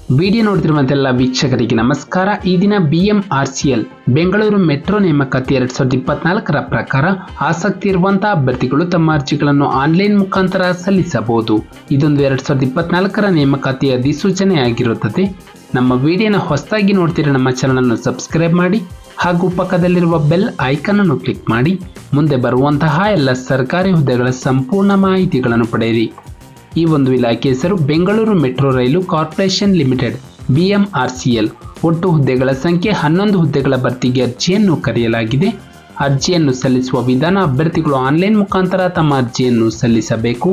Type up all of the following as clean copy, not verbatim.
Video ನೋಡ್ತಿರುವಂತೆಲ್ಲ ವೀಕ್ಷಕರಿಗೆ ನಮಸ್ಕಾರ. ಈ ದಿನ BMRCL ಬೆಂಗಳೂರು ಮೆಟ್ರೋ ನೇಮಕಾತಿ 2024ರ ಪ್ರಕಾರ ಆಸಕ್ತಿ ಇರುವಂತಹ ಅಭ್ಯರ್ಥಿಗಳು ತಮ್ಮ ಅರ್ಜಿಗಳನ್ನು ಆನ್ಲೈನ್ ಮುಖಾಂತರ ಸಲ್ಲಿಸಬಹುದು. ಇದೊಂದು 2024ರ ನೇಮಕಾತಿಯ ಅಧಿಸೂಚನೆ ಆಗಿರುತ್ತದೆ. ನಮ್ಮ ವಿಡಿಯೋನ ಹೊಸದಾಗಿ ನೋಡ್ತಿರೋ ನಮ್ಮ ಚಾನಲ್ ಅನ್ನು ಸಬ್ಸ್ಕ್ರೈಬ್ ಮಾಡಿ ಹಾಗೂ ಪಕ್ಕದಲ್ಲಿರುವ ಬೆಲ್ ಐಕಾನ್ ಅನ್ನು ಕ್ಲಿಕ್ ಮಾಡಿ ಮುಂದೆ ಬರುವಂತಹ ಎಲ್ಲ ಸರ್ಕಾರಿ ಹುದ್ದೆಗಳ ಸಂಪೂರ್ಣ ಮಾಹಿತಿಗಳನ್ನು ಪಡೆಯಿರಿ. ಈ ಒಂದು ಇಲಾಖೆ ಹೆಸರು ಬೆಂಗಳೂರು ಮೆಟ್ರೋ ರೈಲು ಕಾರ್ಪೊರೇಷನ್ ಲಿಮಿಟೆಡ್ BMRCL. ಒಟ್ಟು ಹುದ್ದೆಗಳ ಸಂಖ್ಯೆ 11 ಹುದ್ದೆಗಳ ಭರ್ತಿಗೆ ಅರ್ಜಿಯನ್ನು ಕರೆಯಲಾಗಿದೆ. ಅರ್ಜಿಯನ್ನು ಸಲ್ಲಿಸುವ ವಿಧಾನ: ಅಭ್ಯರ್ಥಿಗಳು ಆನ್ಲೈನ್ ಮುಖಾಂತರ ತಮ್ಮ ಅರ್ಜಿಯನ್ನು ಸಲ್ಲಿಸಬೇಕು.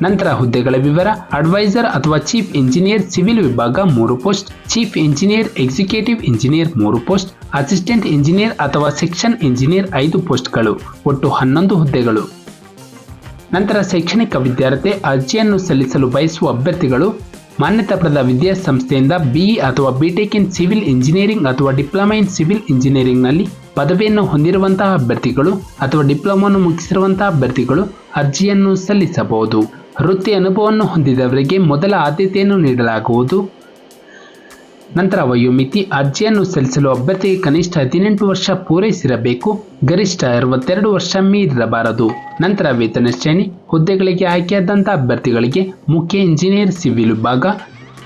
ನಂತರ ಹುದ್ದೆಗಳ ವಿವರ: ಅಡ್ವೈಸರ್ ಅಥವಾ ಚೀಫ್ ಇಂಜಿನಿಯರ್ ಸಿವಿಲ್ ವಿಭಾಗ 3 post, chief engineer executive engineer 3 post, assistant engineer ಅಥವಾ ಸೆಕ್ಷನ್ ಇಂಜಿನಿಯರ್ 5 ಪೋಸ್ಟ್ಗಳು. ಒಟ್ಟು 11 ಹುದ್ದೆಗಳು. ನಂತರ ಶೈಕ್ಷಣಿಕ ವಿದ್ಯಾರ್ಥಿ: ಅರ್ಜಿಯನ್ನು ಸಲ್ಲಿಸಲು ಬಯಸುವ ಅಭ್ಯರ್ಥಿಗಳು ಮಾನ್ಯತಾ ಪಡೆದ ವಿದ್ಯಾಸಂಸ್ಥೆಯಿಂದ BE ಅಥವಾ BTech ಇನ್ ಸಿವಿಲ್ ಇಂಜಿನಿಯರಿಂಗ್ ಅಥವಾ ಡಿಪ್ಲೊಮಾ ಇನ್ ಸಿವಿಲ್ ಇಂಜಿನಿಯರಿಂಗ್ನಲ್ಲಿ ಪದವಿಯನ್ನು ಹೊಂದಿರುವಂತಹ ಅಭ್ಯರ್ಥಿಗಳು ಅಥವಾ ಡಿಪ್ಲೊಮಾವನ್ನು ಮುಗಿಸಿರುವಂತಹ ಅಭ್ಯರ್ಥಿಗಳು ಅರ್ಜಿಯನ್ನು ಸಲ್ಲಿಸಬಹುದು. ವೃತ್ತಿ ಅನುಭವವನ್ನು ಹೊಂದಿದವರಿಗೆ ಮೊದಲ ಆದ್ಯತೆಯನ್ನು ನೀಡಲಾಗುವುದು. ನಂತರ ವಯೋಮಿತಿ: ಅರ್ಜಿಯನ್ನು ಸಲ್ಲಿಸಲು ಅಭ್ಯರ್ಥಿಗೆ ಕನಿಷ್ಠ 18 ವರ್ಷ ಪೂರೈಸಿರಬೇಕು, ಗರಿಷ್ಠ 62 ವರ್ಷ ಮೀರಿರಬಾರದು. ನಂತರ ವೇತನ ಶ್ರೇಣಿ: ಹುದ್ದೆಗಳಿಗೆ ಆಯ್ಕೆಯಾದಂಥ ಅಭ್ಯರ್ಥಿಗಳಿಗೆ ಮುಖ್ಯ ಇಂಜಿನಿಯರ್ ಸಿವಿಲ್ ವಿಭಾಗ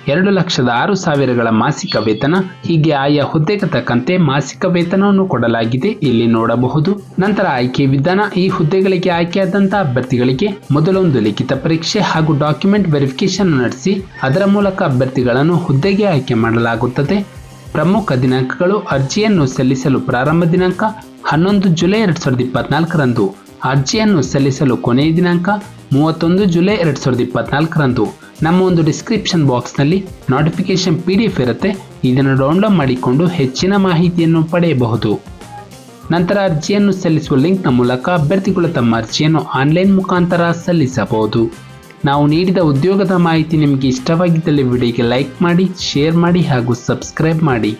2,06,000ಗಳ ಮಾಸಿಕ ವೇತನ. ಹೀಗೆ ಆಯಾ ಹುದ್ದೆಗೆ ತಕ್ಕಂತೆ ಮಾಸಿಕ ವೇತನವನ್ನು ಕೊಡಲಾಗಿದೆ, ಇಲ್ಲಿ ನೋಡಬಹುದು. ನಂತರ ಆಯ್ಕೆ ವಿಧಾನ: ಈ ಹುದ್ದೆಗಳಿಗೆ ಆಯ್ಕೆಯಾದಂಥ ಅಭ್ಯರ್ಥಿಗಳಿಗೆ ಮೊದಲೊಂದು ಲಿಖಿತ ಪರೀಕ್ಷೆ ಹಾಗೂ ಡಾಕ್ಯುಮೆಂಟ್ ವೆರಿಫಿಕೇಶನ್ ನಡೆಸಿ ಅದರ ಮೂಲಕ ಅಭ್ಯರ್ಥಿಗಳನ್ನು ಹುದ್ದೆಗೆ ಆಯ್ಕೆ ಮಾಡಲಾಗುತ್ತದೆ. ಪ್ರಮುಖ ದಿನಾಂಕಗಳು: ಅರ್ಜಿಯನ್ನು ಸಲ್ಲಿಸಲು ಪ್ರಾರಂಭ ದಿನಾಂಕ 11 ಜುಲೈ 2024ರಂದು. ಅರ್ಜಿಯನ್ನು ಸಲ್ಲಿಸಲು ಕೊನೆಯ ದಿನಾಂಕ 31 ಜುಲೈ 2024ರಂದು. ನಮ್ಮ ಒಂದು ಡಿಸ್ಕ್ರಿಪ್ಷನ್ ಬಾಕ್ಸ್ನಲ್ಲಿ ನೋಟಿಫಿಕೇಶನ್ PDF ಇರುತ್ತೆ, ಇದನ್ನು ಡೌನ್ಲೋಡ್ ಮಾಡಿಕೊಂಡು ಹೆಚ್ಚಿನ ಮಾಹಿತಿಯನ್ನು ಪಡೆಯಬಹುದು. ನಂತರ ಅರ್ಜಿಯನ್ನು ಸಲ್ಲಿಸುವ ಲಿಂಕ್ನ ಮೂಲಕ ಅಭ್ಯರ್ಥಿಗಳು ತಮ್ಮ ಅರ್ಜಿಯನ್ನು ಆನ್ಲೈನ್ ಮುಖಾಂತರ ಸಲ್ಲಿಸಬಹುದು. ನಾವು ನೀಡಿದ ಉದ್ಯೋಗದ ಮಾಹಿತಿ ನಿಮಗೆ ಇಷ್ಟವಾಗಿದ್ದಲ್ಲಿ ವಿಡಿಯೋಗೆ ಲೈಕ್ ಮಾಡಿ, ಶೇರ್ ಮಾಡಿ ಹಾಗೂ ಸಬ್ಸ್ಕ್ರೈಬ್ ಮಾಡಿ.